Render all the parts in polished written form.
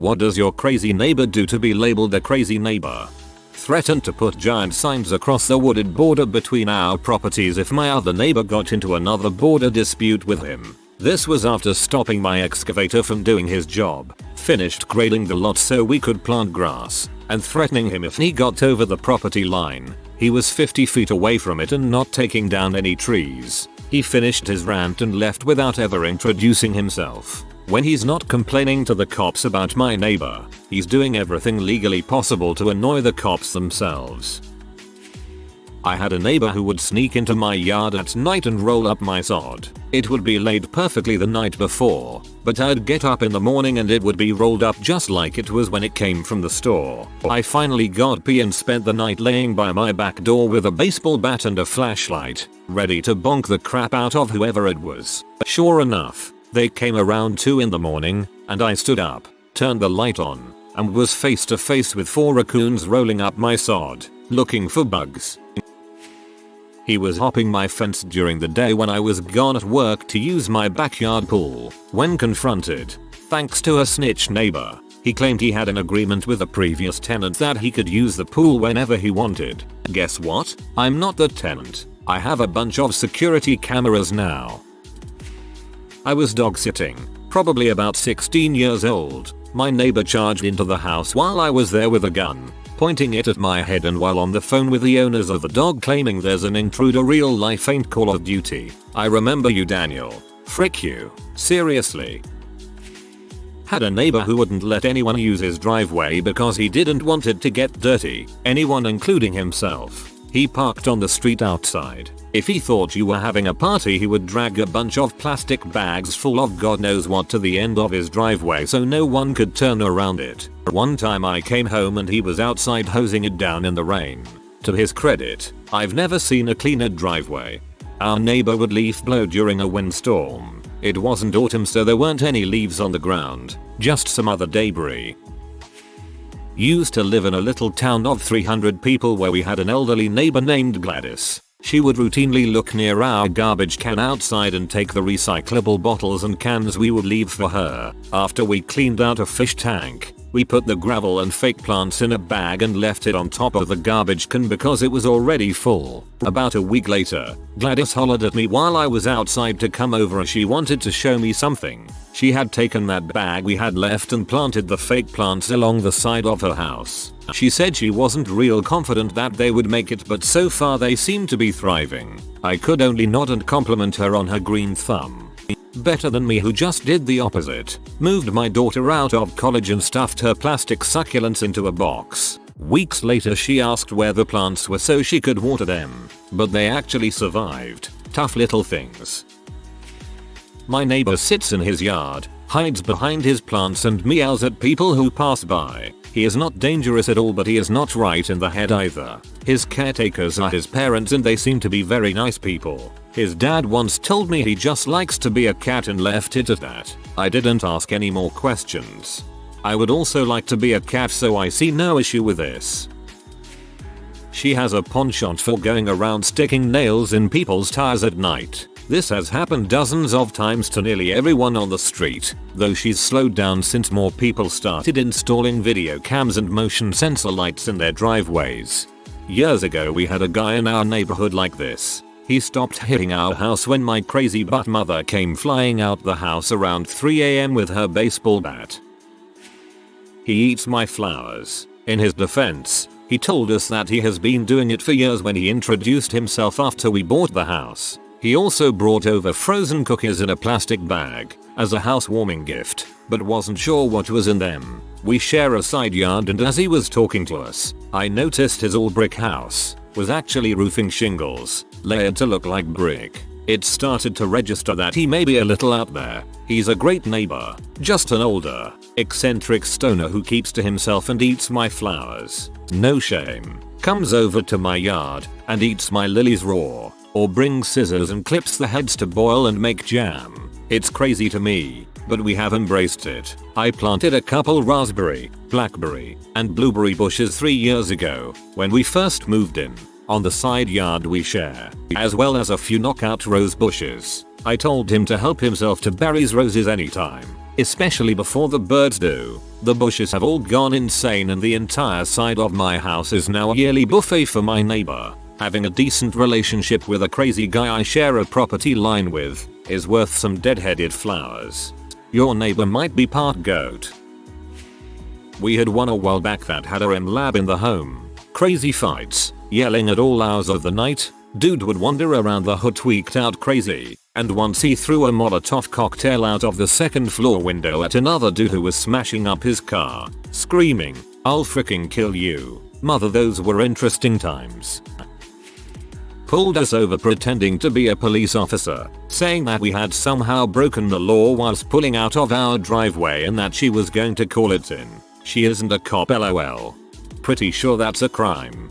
What does your crazy neighbor do to be labeled a crazy neighbor? Threatened to put giant signs across the wooded border between our properties if my other neighbor got into another border dispute with him. This was after stopping my excavator from doing his job, finished grading the lot so we could plant grass, and threatening him if he got over the property line. He was 50 feet away from it and not taking down any trees. He finished his rant and left without ever introducing himself. When he's not complaining to the cops about my neighbor, he's doing everything legally possible to annoy the cops themselves. I had a neighbor who would sneak into my yard at night and roll up my sod. It would be laid perfectly the night before, but I'd get up in the morning and it would be rolled up just like it was when it came from the store. I finally got pee and spent the night laying by my back door with a baseball bat and a flashlight, ready to bonk the crap out of whoever it was. Sure enough, they came around 2 in the morning, and I stood up, turned the light on, and was face to face with 4 raccoons rolling up my sod, looking for bugs. He was hopping my fence during the day when I was gone at work to use my backyard pool. When confronted, thanks to a snitch neighbor, he claimed he had an agreement with a previous tenant that he could use the pool whenever he wanted. Guess what? I'm not the tenant. I have a bunch of security cameras now. I was dog sitting, probably about 16 years old. My neighbor charged into the house while I was there with a gun, pointing it at my head, and while on the phone with the owners of the dog claiming there's an intruder, real life ain't Call of Duty. I remember you, Daniel. Frick you. Seriously. Had a neighbor who wouldn't let anyone use his driveway because he didn't want it to get dirty, anyone including himself. He parked on the street outside. If he thought you were having a party, he would drag a bunch of plastic bags full of God knows what to the end of his driveway so no one could turn around it. One time I came home and he was outside hosing it down in the rain. To his credit, I've never seen a cleaner driveway. Our neighbor would leaf blow during a windstorm. It wasn't autumn, so there weren't any leaves on the ground, just some other debris. Used to live in a little town of 300 people where we had an elderly neighbor named Gladys. She would routinely look near our garbage can outside and take the recyclable bottles and cans we would leave for her. After we cleaned out a fish tank, we put the gravel and fake plants in a bag and left it on top of the garbage can because it was already full. About a week later, Gladys hollered at me while I was outside to come over as she wanted to show me something. She had taken that bag we had left and planted the fake plants along the side of her house. She said she wasn't real confident that they would make it, but so far they seem to be thriving. I could only nod and compliment her on her green thumb. Better than me, who just did the opposite. Moved my daughter out of college and stuffed her plastic succulents into a box. Weeks later she asked where the plants were so she could water them, but they actually survived. Tough little things. My neighbor sits in his yard, hides behind his plants and meows at people who pass by. He is not dangerous at all, but he is not right in the head either. His caretakers are his parents and they seem to be very nice people. His dad once told me he just likes to be a cat and left it at that. I didn't ask any more questions. I would also like to be a cat, so I see no issue with this. She has a penchant for going around sticking nails in people's tires at night. This has happened dozens of times to nearly everyone on the street, though she's slowed down since more people started installing video cams and motion sensor lights in their driveways. Years ago we had a guy in our neighborhood like this. He stopped hitting our house when my crazy butt mother came flying out the house around 3 AM with her baseball bat. He eats my flowers. In his defense, he told us that he has been doing it for years when he introduced himself after we bought the house. He also brought over frozen cookies in a plastic bag as a housewarming gift, but wasn't sure what was in them. We share a side yard, and as he was talking to us, I noticed his all brick house was actually roofing shingles, layered to look like brick. It started to register that he may be a little out there. He's a great neighbor, just an older, eccentric stoner who keeps to himself and eats my flowers. No shame. Comes over to my yard and eats my lilies raw, or brings scissors and clips the heads to boil and make jam. It's crazy to me, but we have embraced it. I planted a couple raspberry, blackberry, and blueberry bushes 3 years ago when we first moved in, on the side yard we share, as well as a few knockout rose bushes. I told him to help himself to berries, roses anytime. especially before the birds do. The bushes have all gone insane and the entire side of my house is now a yearly buffet for my neighbor. Having a decent relationship with a crazy guy I share a property line with is worth some dead-headed flowers. Your neighbor might be part goat. We had one a while back that had a REM lab in the home. Crazy fights, yelling at all hours of the night. Dude would wander around the hood tweaked out crazy, and once he threw a Molotov cocktail out of the second floor window at another dude who was smashing up his car, screaming, "I'll fricking kill you." Mother, those were interesting times. Pulled us over pretending to be a police officer, saying that we had somehow broken the law whilst pulling out of our driveway and that she was going to call it in. She isn't a cop, lol. Pretty sure that's a crime.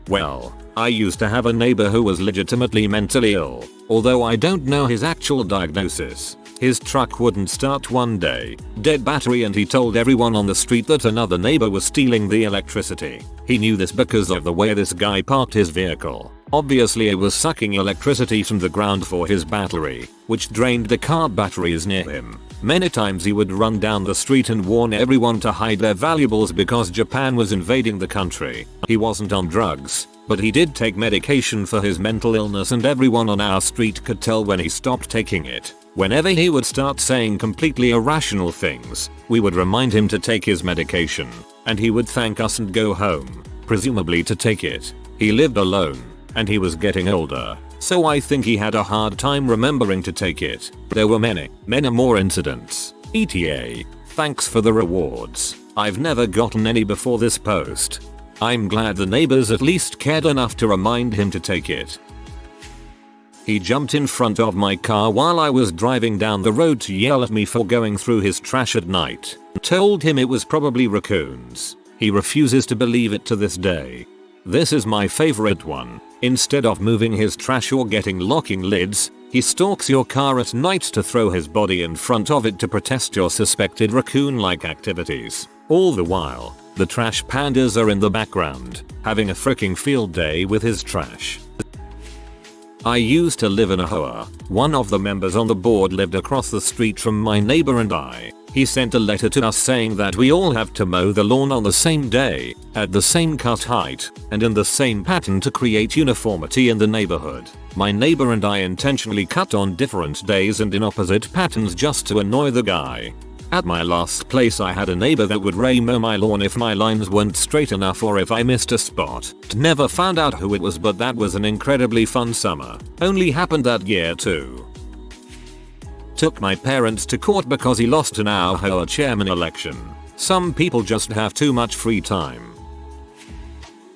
Well, I used to have a neighbor who was legitimately mentally ill, although I don't know his actual diagnosis. His truck wouldn't start one day, dead battery, and he told everyone on the street that another neighbor was stealing the electricity. He knew this because of the way this guy parked his vehicle. Obviously it was sucking electricity from the ground for his battery, which drained the car batteries near him. Many times he would run down the street and warn everyone to hide their valuables because Japan was invading the country. He wasn't on drugs, but he did take medication for his mental illness, and everyone on our street could tell when he stopped taking it. Whenever he would start saying completely irrational things, we would remind him to take his medication, and he would thank us and go home, presumably to take it. He lived alone, and he was getting older, so I think he had a hard time remembering to take it. There were many more incidents. ETA, thanks for the rewards. I've never gotten any before this post. I'm glad the neighbors at least cared enough to remind him to take it. He jumped in front of my car while I was driving down the road to yell at me for going through his trash at night. Told him it was probably raccoons. He refuses to believe it to this day. This is my favorite one. Instead of moving his trash or getting locking lids, he stalks your car at night to throw his body in front of it to protest your suspected raccoon-like activities. All the while, the trash pandas are in the background, having a freaking field day with his trash. I used to live in a hoa. One of the members on the board lived across the street from my neighbor and I. He sent a letter to us saying that we all have to mow the lawn on the same day, at the same cut height, and in the same pattern to create uniformity in the neighborhood. My neighbor and I intentionally cut on different days and in opposite patterns just to annoy the guy. At my last place I had a neighbor that would mow my lawn if my lines weren't straight enough or if I missed a spot. Never found out who it was, but that was an incredibly fun summer. Only happened that year too. Took my parents to court because he lost an our chairman election. Some people just have too much free time.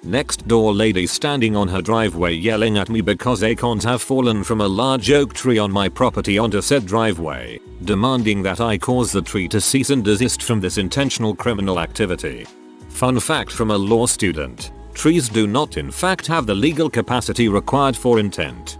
Next door lady standing on her driveway yelling at me because acorns have fallen from a large oak tree on my property onto said driveway, demanding that I cause the tree to cease and desist from this intentional criminal activity. Fun fact from a law student: trees do not in fact have the legal capacity required for intent.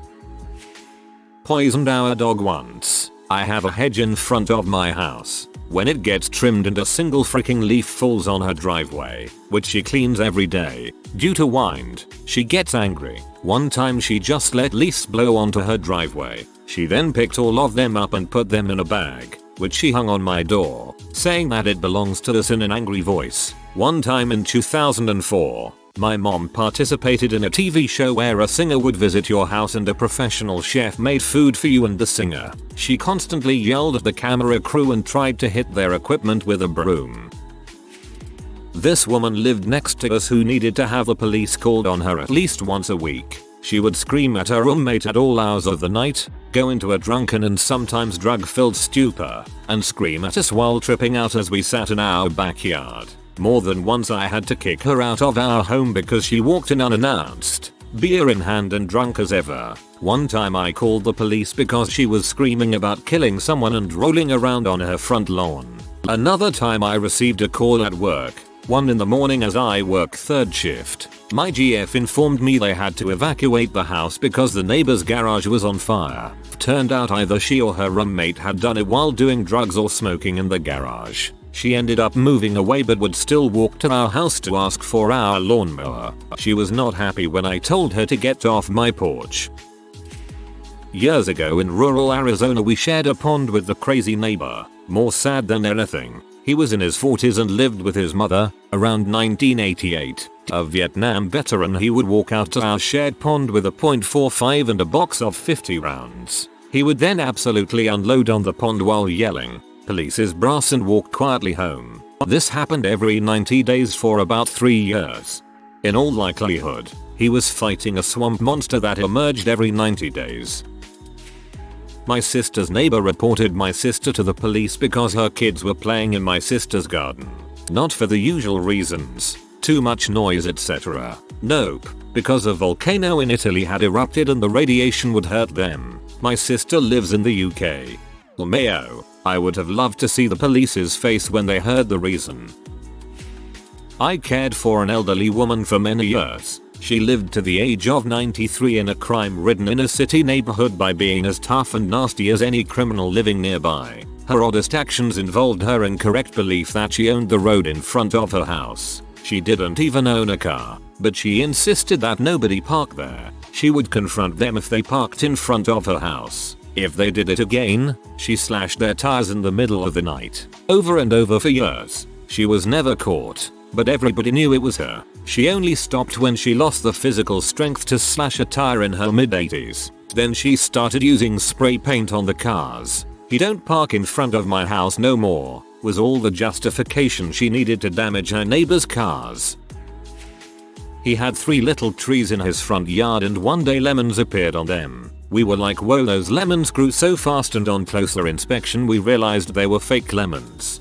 Poisoned our dog once. I have a hedge in front of my house. When it gets trimmed and a single freaking leaf falls on her driveway, which she cleans every day, due to wind, she gets angry. One time she just let leaves blow onto her driveway. She then picked all of them up and put them in a bag, which she hung on my door, saying that it belongs to us in an angry voice. One time in 2004, my mom participated in a TV show where a singer would visit your house and a professional chef made food for you and the singer. She constantly yelled at the camera crew and tried to hit their equipment with a broom. This woman lived next to us who needed to have the police called on her at least once a week. She would scream at her roommate at all hours of the night, go into a drunken and sometimes drug-filled stupor, and scream at us while tripping out as we sat in our backyard. More than once I had to kick her out of our home because she walked in unannounced, beer in hand and drunk as ever. One time I called the police because she was screaming about killing someone and rolling around on her front lawn. Another time I received a call at work, 1 in the morning as I work third shift. My GF informed me they had to evacuate the house because the neighbor's garage was on fire. Turned out either she or her roommate had done it while doing drugs or smoking in the garage. She ended up moving away but would still walk to our house to ask for our lawnmower. She was not happy when I told her to get off my porch. Years ago in rural Arizona we shared a pond with the crazy neighbor. More sad than anything, he was in his 40s and lived with his mother. Around 1988, a Vietnam veteran, he would walk out to our shared pond with a .45 and a box of 50 rounds. He would then absolutely unload on the pond while yelling, "Police is brass," and walk quietly home. This happened every 90 days for about 3 years. In all likelihood, he was fighting a swamp monster that emerged every 90 days. My sister's neighbor reported my sister to the police because her kids were playing in my sister's garden. Not for the usual reasons, too much noise etc. Nope, because a volcano in Italy had erupted and the radiation would hurt them. My sister lives in the UK. Mayo, I would have loved to see the police's face when they heard the reason. I cared for an elderly woman for many years. She lived to the age of 93 in a crime-ridden inner-city neighborhood by being as tough and nasty as any criminal living nearby. Her oddest actions involved her incorrect belief that she owned the road in front of her house. She didn't even own a car, but she insisted that nobody park there. She would confront them if they parked in front of her house. If they did it again, she slashed their tires in the middle of the night. Over and over for years. She was never caught, but everybody knew it was her. She only stopped when she lost the physical strength to slash a tire in her mid-80s. Then she started using spray paint on the cars. "He don't park in front of my house no more," was all the justification she needed to damage her neighbor's cars. He had 3 little trees in his front yard and one day lemons appeared on them. We were like, whoa, those lemons grew so fast, and on closer inspection we realized they were fake lemons.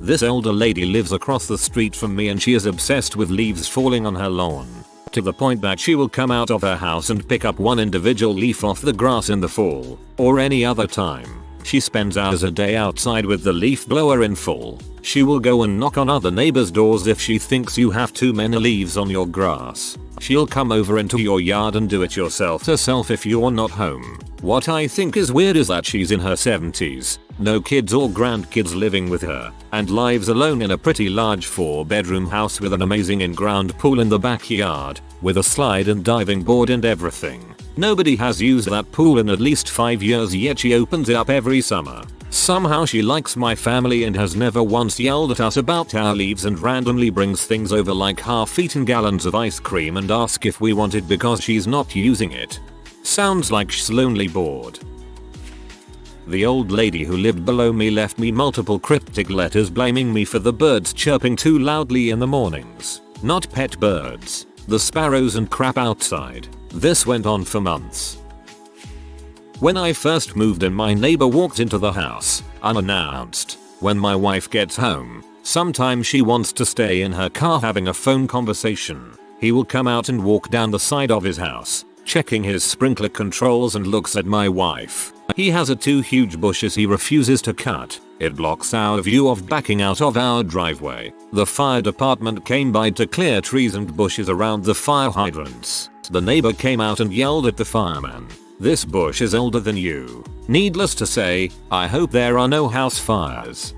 This older lady lives across the street from me and she is obsessed with leaves falling on her lawn. To the point that she will come out of her house and pick up one individual leaf off the grass in the fall, or any other time. She spends hours a day outside with the leaf blower in full. She will go and knock on other neighbors' doors if she thinks you have too many leaves on your grass. She'll come over into your yard and do it herself if you're not home. What I think is weird is that she's in her 70s, no kids or grandkids living with her, and lives alone in a pretty large 4-bedroom house with an amazing in-ground pool in the backyard, with a slide and diving board and everything. Nobody has used that pool in at least 5 years, yet she opens it up every summer. Somehow she likes my family and has never once yelled at us about our leaves, and randomly brings things over like half-eaten gallons of ice cream and asks if we want it because she's not using it. Sounds like she's lonely bored. The old lady who lived below me left me multiple cryptic letters blaming me for the birds chirping too loudly in the mornings. Not pet birds, the sparrows and crap outside. This went on for months. When I first moved in, my neighbor walked into the house, unannounced. When my wife gets home, sometimes she wants to stay in her car having a phone conversation. He will come out and walk down the side of his house, checking his sprinkler controls, and looks at my wife. He has 2 huge bushes he refuses to cut. It blocks our view of backing out of our driveway. The fire department came by to clear trees and bushes around the fire hydrants. The neighbor came out and yelled at the fireman, "This bush is older than you." Needless to say, I hope there are no house fires.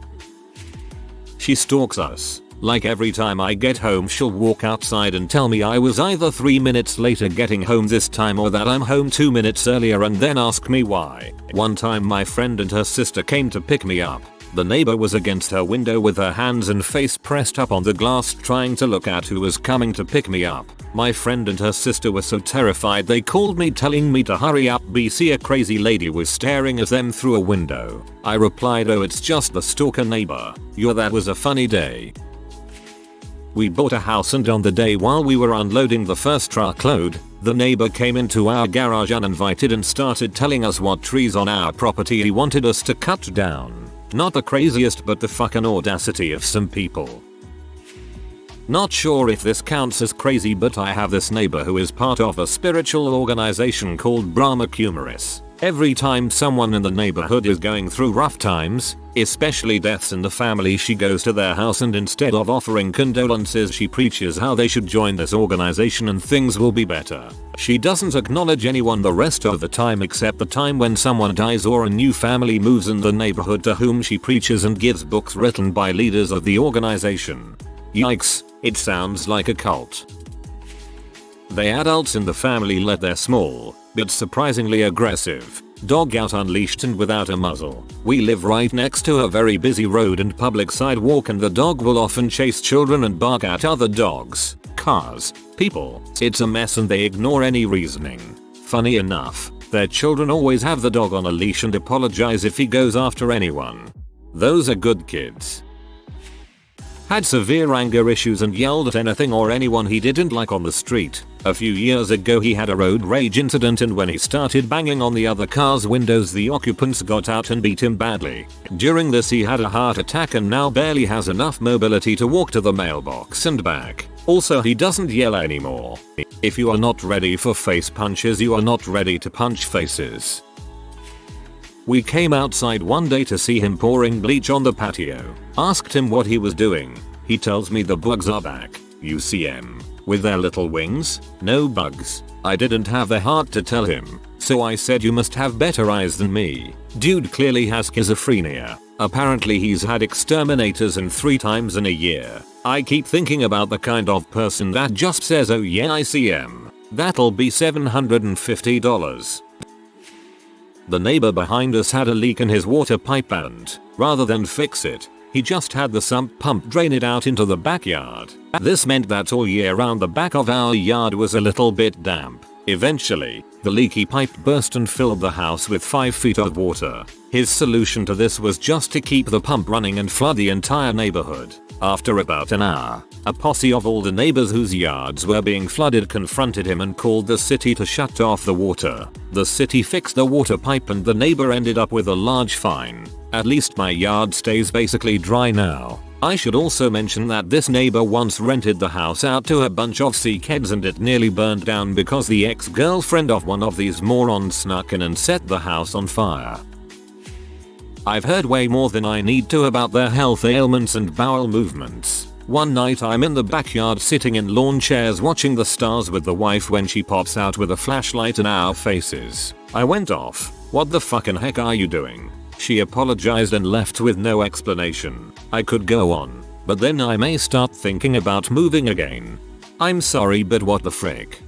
She stalks us. Like every time I get home, she'll walk outside and tell me I was either 3 minutes later getting home this time or that I'm home 2 minutes earlier, and then ask me why. One time my friend and her sister came to pick me up. The neighbor was against her window with her hands and face pressed up on the glass trying to look at who was coming to pick me up. My friend and her sister were so terrified they called me telling me to hurry up. BC, a crazy lady was staring at them through a window. I replied, "Oh, it's just the stalker neighbor. That was a funny day." We bought a house, and on the day while we were unloading the first truckload, the neighbor came into our garage uninvited and started telling us what trees on our property he wanted us to cut down. Not the craziest, but the fucking audacity of some people. Not sure if this counts as crazy, but I have this neighbor who is part of a spiritual organization called Brahma Kumaris. Every time someone in the neighborhood is going through rough times, especially deaths in the family, she goes to their house and instead of offering condolences, she preaches how they should join this organization and things will be better. She doesn't acknowledge anyone the rest of the time except the time when someone dies or a new family moves in the neighborhood, to whom she preaches and gives books written by leaders of the organization. Yikes, it sounds like a cult. The adults in the family let their small, but surprisingly aggressive. Dog out unleashed and without a muzzle. We live right next to a very busy road and public sidewalk, and the dog will often chase children and bark at other dogs, cars, people. It's a mess and they ignore any reasoning. Funny enough, their children always have the dog on a leash and apologize if he goes after anyone. Those are good kids. Had severe anger issues and yelled at anything or anyone he didn't like on the street. A few years ago he had a road rage incident, and when he started banging on the other car's windows, the occupants got out and beat him badly. During this he had a heart attack and now barely has enough mobility to walk to the mailbox and back. Also, he doesn't yell anymore. If you are not ready for face punches, you are not ready to punch faces. We came outside one day to see him pouring bleach on the patio. Asked him what he was doing. He tells me the bugs are back. You see them? With their little wings? No bugs. I didn't have the heart to tell him, so I said you must have better eyes than me. Dude clearly has schizophrenia. Apparently he's had exterminators in 3 times in a year. I keep thinking about the kind of person that just says, oh yeah, I see him. That'll be $750. The neighbor behind us had a leak in his water pipe, and rather than fix it, he just had the sump pump drain it out into the backyard. This meant that all year round the back of our yard was a little bit damp. Eventually, the leaky pipe burst and filled the house with 5 feet of water. His solution to this was just to keep the pump running and flood the entire neighborhood. After about an hour, a posse of all the neighbors whose yards were being flooded confronted him and called the city to shut off the water. The city fixed the water pipe and the neighbor ended up with a large fine. At least my yard stays basically dry now. I should also mention that this neighbor once rented the house out to a bunch of sickheads and it nearly burned down because the ex-girlfriend of one of these morons snuck in and set the house on fire. I've heard way more than I need to about their health ailments and bowel movements. One night I'm in the backyard sitting in lawn chairs watching the stars with the wife when she pops out with a flashlight in our faces. I went off. What the fucking heck are you doing? She apologized and left with no explanation. I could go on, but then I may start thinking about moving again. I'm sorry, but what the frick?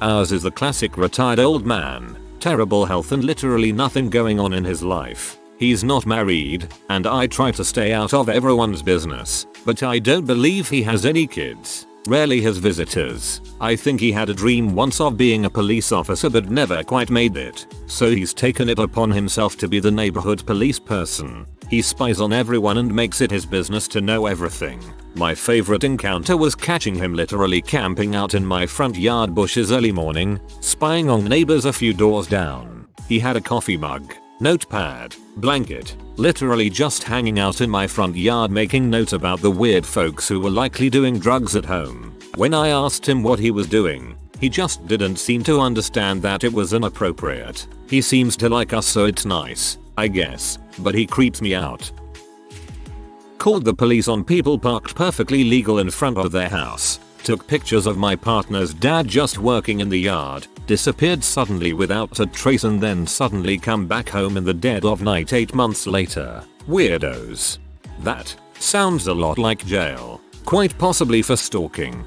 Ours is the classic retired old man. Terrible health and literally nothing going on in his life. He's not married, and I try to stay out of everyone's business, but I don't believe he has any kids. Rarely has visitors. I think he had a dream once of being a police officer but never quite made it, so he's taken it upon himself to be the neighborhood police person. He spies on everyone and makes it his business to know everything. My favorite encounter was catching him literally camping out in my front yard bushes early morning, spying on neighbors a few doors down. He had a coffee mug, notepad, blanket, literally just hanging out in my front yard making notes about the weird folks who were likely doing drugs at home. When I asked him what he was doing, he just didn't seem to understand that it was inappropriate. He seems to like us, so it's nice, I guess, but he creeps me out. Called the police on people parked perfectly legal in front of their house. Took pictures of my partner's dad just working in the yard, disappeared suddenly without a trace and then suddenly come back home in the dead of night 8 months later. Weirdos. That sounds a lot like jail. Quite possibly for stalking.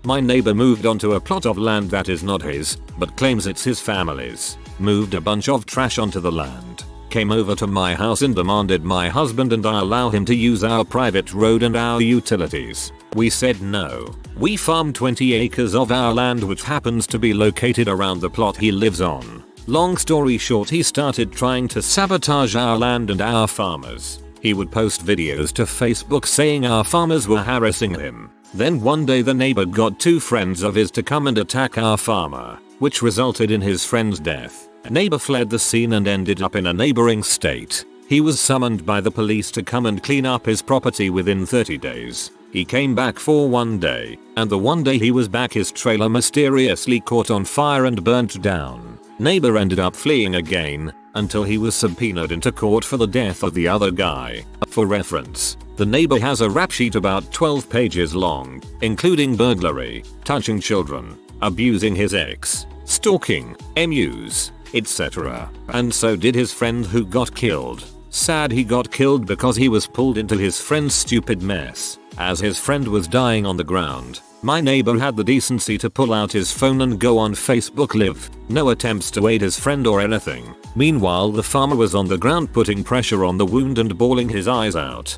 My neighbor moved onto a plot of land that is not his, but claims it's his family's. Moved a bunch of trash onto the land. Came over to my house and demanded my husband and I allow him to use our private road and our utilities. We said no. We farm 20 acres of our land which happens to be located around the plot he lives on. Long story short, he started trying to sabotage our land and our farmers. He would post videos to Facebook saying our farmers were harassing him. Then one day the neighbor got 2 friends of his to come and attack our farmer, which resulted in his friend's death. Neighbor fled the scene and ended up in a neighboring state. He was summoned by the police to come and clean up his property within 30 days. He came back for one day, and the one day he was back his trailer mysteriously caught on fire and burnt down. Neighbor ended up fleeing again, until he was subpoenaed into court for the death of the other guy. For reference, the neighbor has a rap sheet about 12 pages long, including burglary, touching children, abusing his ex, stalking, MUs, etc. And so did his friend who got killed. Sad he got killed because he was pulled into his friend's stupid mess. As his friend was dying on the ground, My neighbor had the decency to pull out his phone and go on Facebook Live. No attempts to aid his friend or anything. Meanwhile, the farmer was on the ground putting pressure on the wound and bawling his eyes out.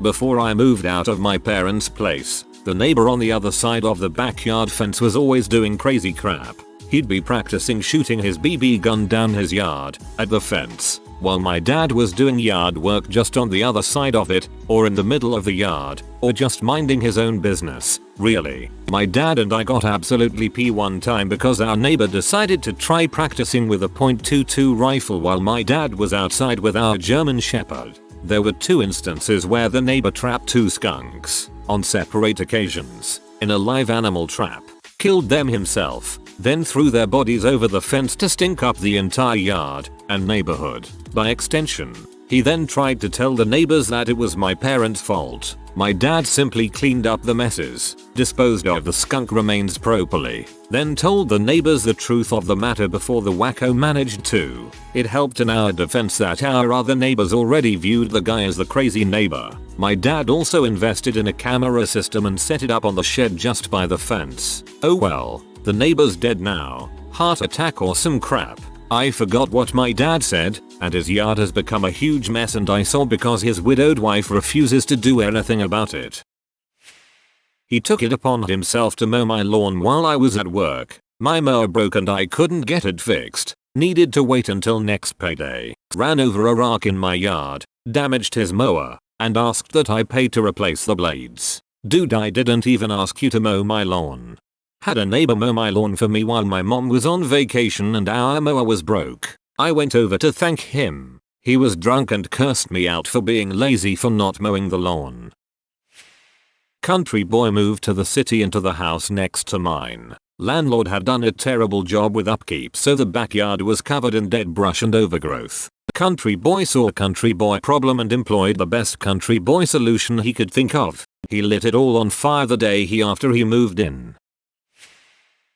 Before I moved out of my parents' place, the neighbor on the other side of the backyard fence was always doing crazy crap. He'd be practicing shooting his BB gun down his yard, at the fence, while my dad was doing yard work just on the other side of it, or in the middle of the yard, or just minding his own business. Really, my dad and I got absolutely pee one time because our neighbor decided to try practicing with a .22 rifle while my dad was outside with our German Shepherd. There were 2 instances where the neighbor trapped 2 skunks, on separate occasions, in a live animal trap, killed them himself, then threw their bodies over the fence to stink up the entire yard and neighborhood. By extension, he then tried to tell the neighbors that it was my parents' fault. My dad simply cleaned up the messes, disposed of the skunk remains properly, then told the neighbors the truth of the matter before the wacko managed to. It helped in our defense that our other neighbors already viewed the guy as the crazy neighbor. My dad also invested in a camera system and set it up on the shed just by the fence. Oh well, the neighbor's dead now. Heart attack or some crap. I forgot what my dad said, and his yard has become a huge mess and eyesore because his widowed wife refuses to do anything about it. He took it upon himself to mow my lawn while I was at work. My mower broke and I couldn't get it fixed. Needed to wait until next payday. Ran over a rock in my yard, damaged his mower, and asked that I pay to replace the blades. Dude, I didn't even ask you to mow my lawn. Had a neighbor mow my lawn for me while my mom was on vacation and our mower was broke. I went over to thank him. He was drunk and cursed me out for being lazy for not mowing the lawn. Country boy moved to the city into the house next to mine. Landlord had done a terrible job with upkeep, so the backyard was covered in dead brush and overgrowth. Country boy saw country boy problem and employed the best country boy solution he could think of. He lit it all on fire the day after he moved in.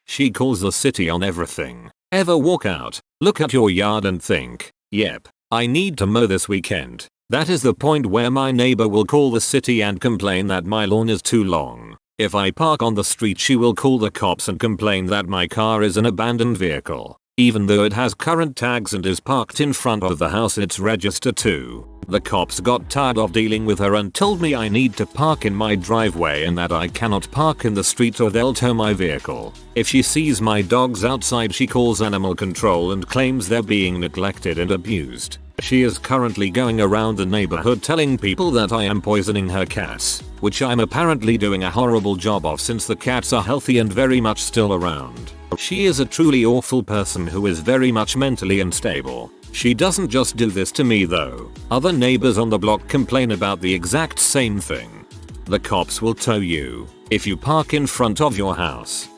She calls the city on everything. Ever walk out, look at your yard and think, yep, I need to mow this weekend. That is the point where my neighbor will call the city and complain that my lawn is too long. If I park on the street, she will call the cops and complain that my car is an abandoned vehicle. Even though it has current tags and is parked in front of the house it's registered to. The cops got tired of dealing with her and told me I need to park in my driveway and that I cannot park in the street or they'll tow my vehicle. If she sees my dogs outside, she calls animal control and claims they're being neglected and abused. She is currently going around the neighborhood telling people that I am poisoning her cats, which I'm apparently doing a horrible job of since the cats are healthy and very much still around. She is a truly awful person who is very much mentally unstable. She doesn't just do this to me though. Other neighbors on the block complain about the exact same thing. The cops will tow you if you park in front of your house.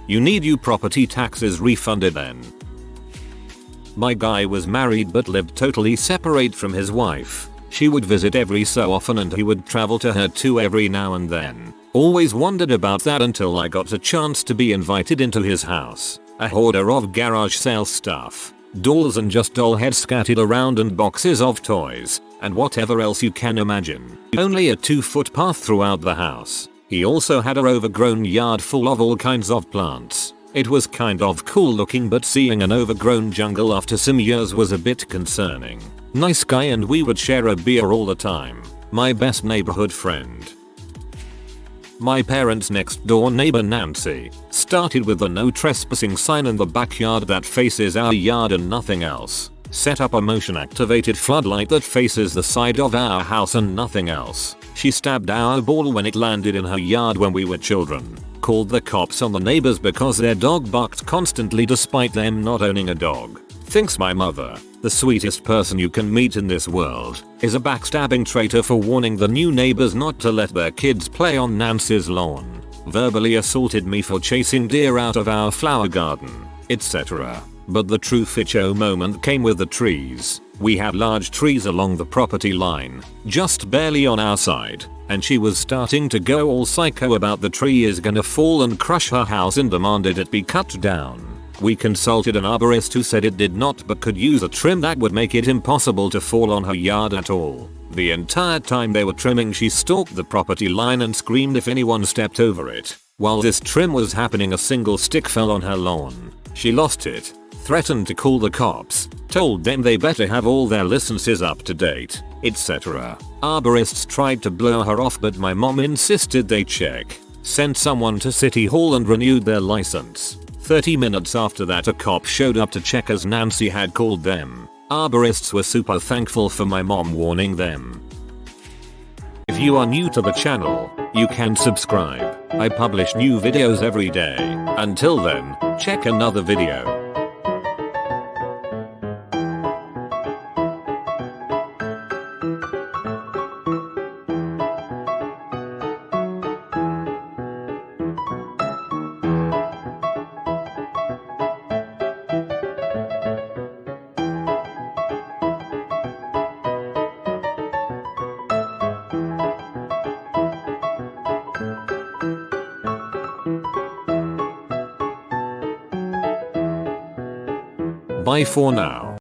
You need your property taxes refunded then. My guy was married but lived totally separate from his wife. She would visit every so often and he would travel to her too every now and then. Always wondered about that until I got a chance to be invited into his house. A hoarder of garage sale stuff. Dolls and just doll heads scattered around and boxes of toys, and whatever else you can imagine. Only a 2-foot path throughout the house. He also had an overgrown yard full of all kinds of plants. It was kind of cool looking, but seeing an overgrown jungle after some years was a bit concerning. Nice guy and we would share a beer all the time. My best neighborhood friend. My parents' next door neighbor Nancy started with a no trespassing sign in the backyard that faces our yard and nothing else. Set up a motion activated floodlight that faces the side of our house and nothing else. She stabbed our ball when it landed in her yard when we were children. Called the cops on the neighbors because their dog barked constantly despite them not owning a dog. Thinks my mother, the sweetest person you can meet in this world, is a backstabbing traitor for warning the new neighbors not to let their kids play on Nancy's lawn. Verbally assaulted me for chasing deer out of our flower garden, etc. But the true ficho moment came with the trees. We had large trees along the property line, just barely on our side, and she was starting to go all psycho about the tree is gonna fall and crush her house and demanded it be cut down. We consulted an arborist who said it did not but could use a trim that would make it impossible to fall on her yard at all. The entire time they were trimming, she stalked the property line and screamed if anyone stepped over it. While this trim was happening, a single stick fell on her lawn. She lost it, threatened to call the cops, told them they better have all their licenses up to date, etc. Arborists tried to blow her off, but my mom insisted they check. Sent someone to City Hall and renewed their license. 30 minutes after that, a cop showed up to check as Nancy had called them. Arborists were super thankful for my mom warning them. If you are new to the channel, you can subscribe. I publish new videos every day. Until then, check another video. Bye for now.